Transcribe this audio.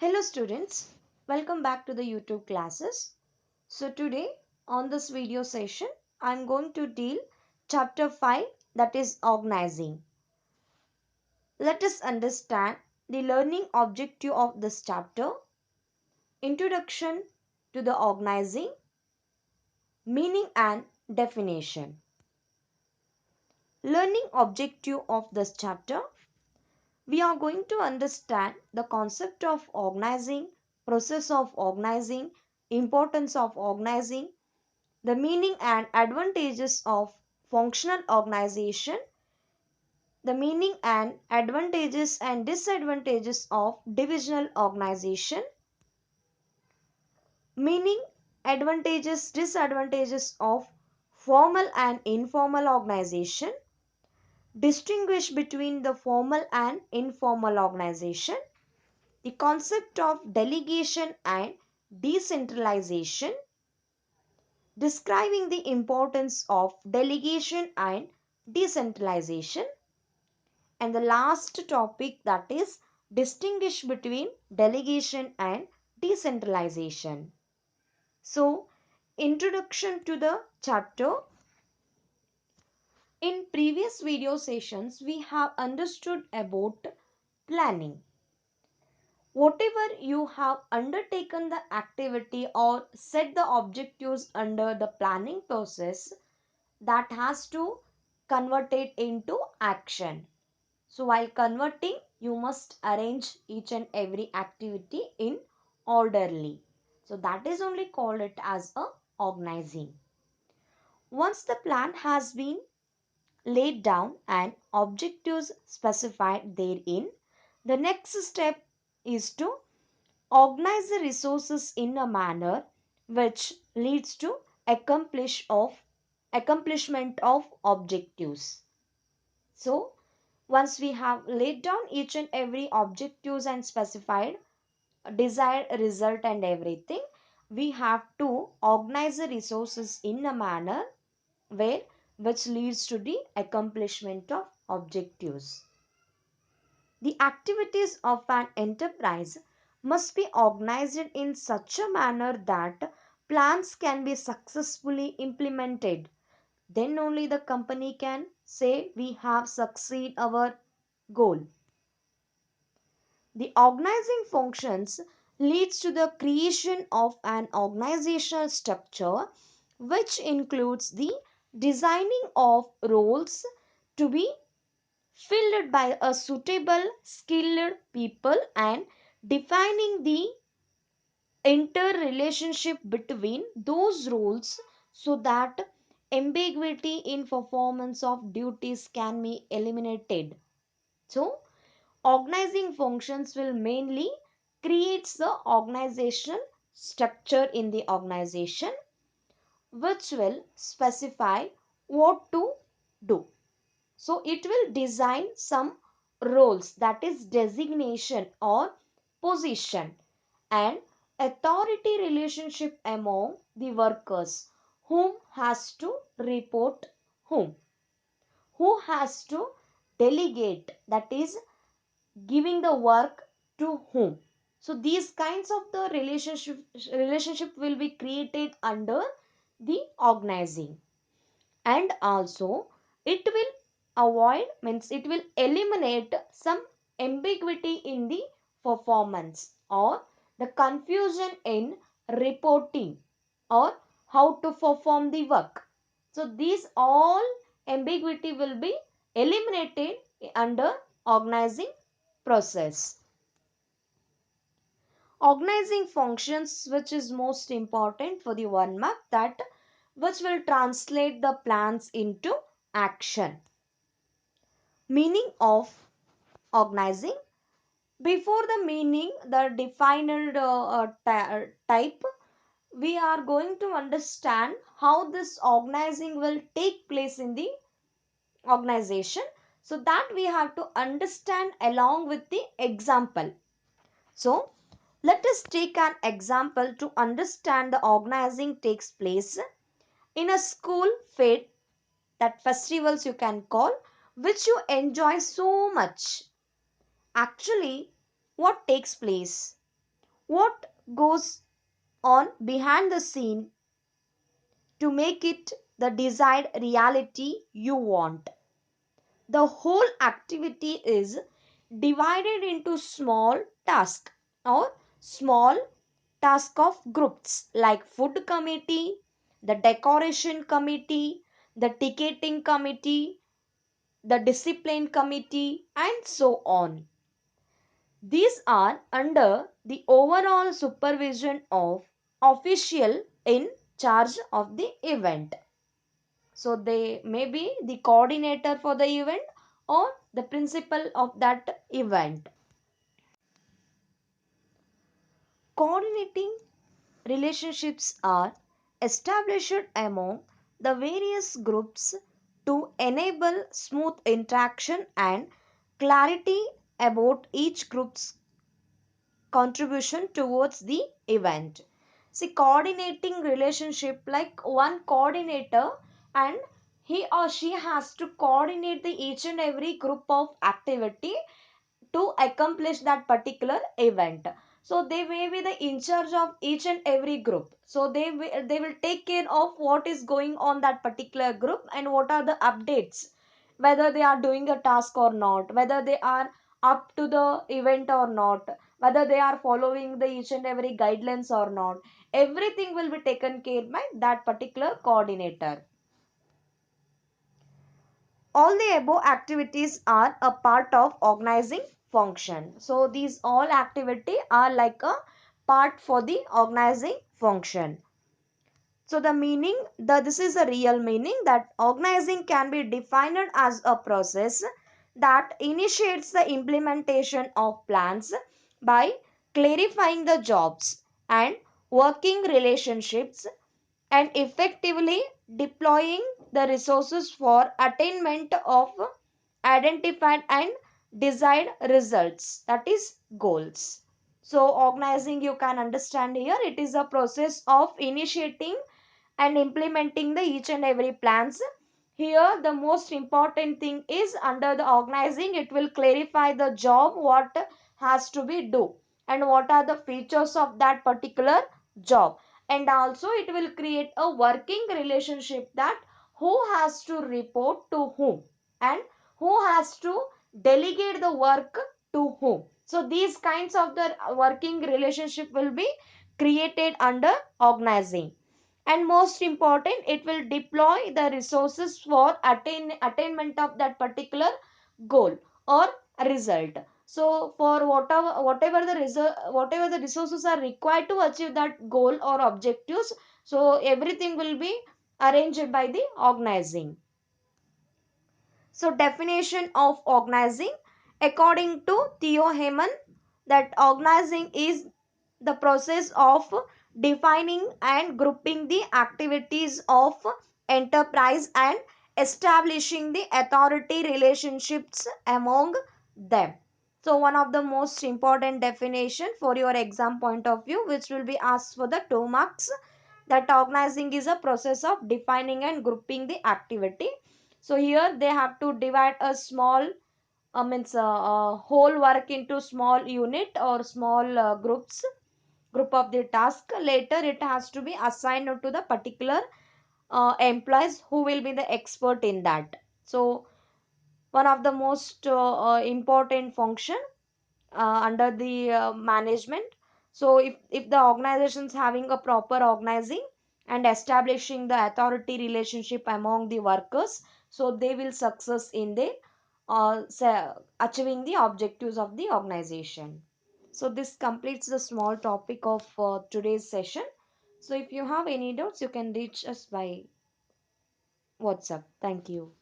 Hello students, welcome back to the YouTube classes. So today on this video session, I am going to deal chapter 5, that is organizing. Let us understand the learning objective of this chapter, introduction to the organizing, meaning and definition. Learning objective of this chapter, we are going to understand the concept of organizing, process of organizing, importance of organizing, the meaning and advantages of functional organization, the meaning and advantages and disadvantages of divisional organization, meaning, advantages, disadvantages of formal and informal organization, distinguish between the formal and informal organization, the concept of delegation and decentralization, describing the importance of delegation and decentralization, and the last topic, that is distinguish between delegation and decentralization. So, introduction to the chapter. In previous video sessions, we have understood about planning. Whatever you have undertaken the activity or set the objectives under the planning process, that has to convert it into action. So while converting, you must arrange each and every activity in orderly. So that is only called it as a organizing. Once the plan has been laid down and objectives specified therein, the next step is to organize the resources in a manner which leads to accomplishment of objectives. So once we have laid down each and every objectives and specified desired result and everything, we have to organize the resources in a manner where which leads to the accomplishment of objectives. The activities of an enterprise must be organized in such a manner that plans can be successfully implemented. Then only the company can say we have succeed our goal. The organizing functions leads to the creation of an organizational structure which includes the designing of roles to be filled by a suitable skilled people and defining the interrelationship between those roles so that ambiguity in performance of duties can be eliminated. So organizing functions will mainly creates the organizational structure in the organization which will specify what to do. So it will design some roles, that is designation or position, and authority relationship among the workers, whom has to report whom, who has to delegate, that is giving the work to whom. So these kinds of the relationship will be created under the organizing. And also it will avoid, means it will eliminate some ambiguity in the performance or the confusion in reporting or how to perform the work. So these all ambiguity will be eliminated under organizing process. Organizing functions, which is most important for the 1 mark, that which will translate the plans into action. Meaning of organizing. Before the meaning, the defined type, we are going to understand how this organizing will take place in the organization. So that we have to understand along with the example. So let us take an example to understand the organizing takes place in a school fair, that festivals you can call, which you enjoy so much. Actually, what takes place? what goes on behind the scene to make it the desired reality you want. The whole activity is divided into small tasks or small task of groups like food committee, the decoration committee, the ticketing committee, the discipline committee, and so on. These are under the overall supervision of official in charge of the event. So they may be the coordinator for the event or the principal of that event. Coordinating relationships are established among the various groups to enable smooth interaction and clarity about each group's contribution towards the event. See, coordinating relationship, like one coordinator, and he or she has to coordinate the each and every group of activity to accomplish that particular event. So they may be the in charge of each and every group, so they will take care of what is going on that particular group and what are the updates, whether they are doing a task or not, whether they are up to the event or not, whether they are following the each and every guidelines or not. Everything will be taken care by that particular coordinator. All the above activities are a part of organizing function. So these all activity are like a part for the organizing function. So the meaning, this is a real meaning, that organizing can be defined as a process that initiates the implementation of plans by clarifying the jobs and working relationships and effectively deploying the resources for attainment of identified and desired results, that is goals. So organizing, you can understand here, it is a process of initiating and implementing the each and every plans. Here the most important thing is, under the organizing, it will clarify the job what has to be do and what are the features of that particular job, and also it will create a working relationship, that who has to report to whom and who has to delegate the work to whom. So these kinds of the working relationship will be created under organizing. And most important, it will deploy the resources for attainment of that particular goal or result. So for whatever the resources are required to achieve that goal or objectives, so everything will be arranged by the organizing. So definition of organizing, according to Theo Heyman, that organizing is the process of defining and grouping the activities of enterprise and establishing the authority relationships among them. So one of the most important definition for your exam point of view, which will be asked for the 2 marks, that organizing is a process of defining and grouping the activity. So here they have to divide a small means whole work into small unit or small group of the task. Later it has to be assigned to the particular employees who will be the expert in that. So one of the most important function under the management. So if the organization is having a proper organizing and establishing the authority relationship among the workers, so they will success in the achieving the objectives of the organization. So this completes the small topic of today's session. So if you have any doubts, you can reach us by WhatsApp. Thank you.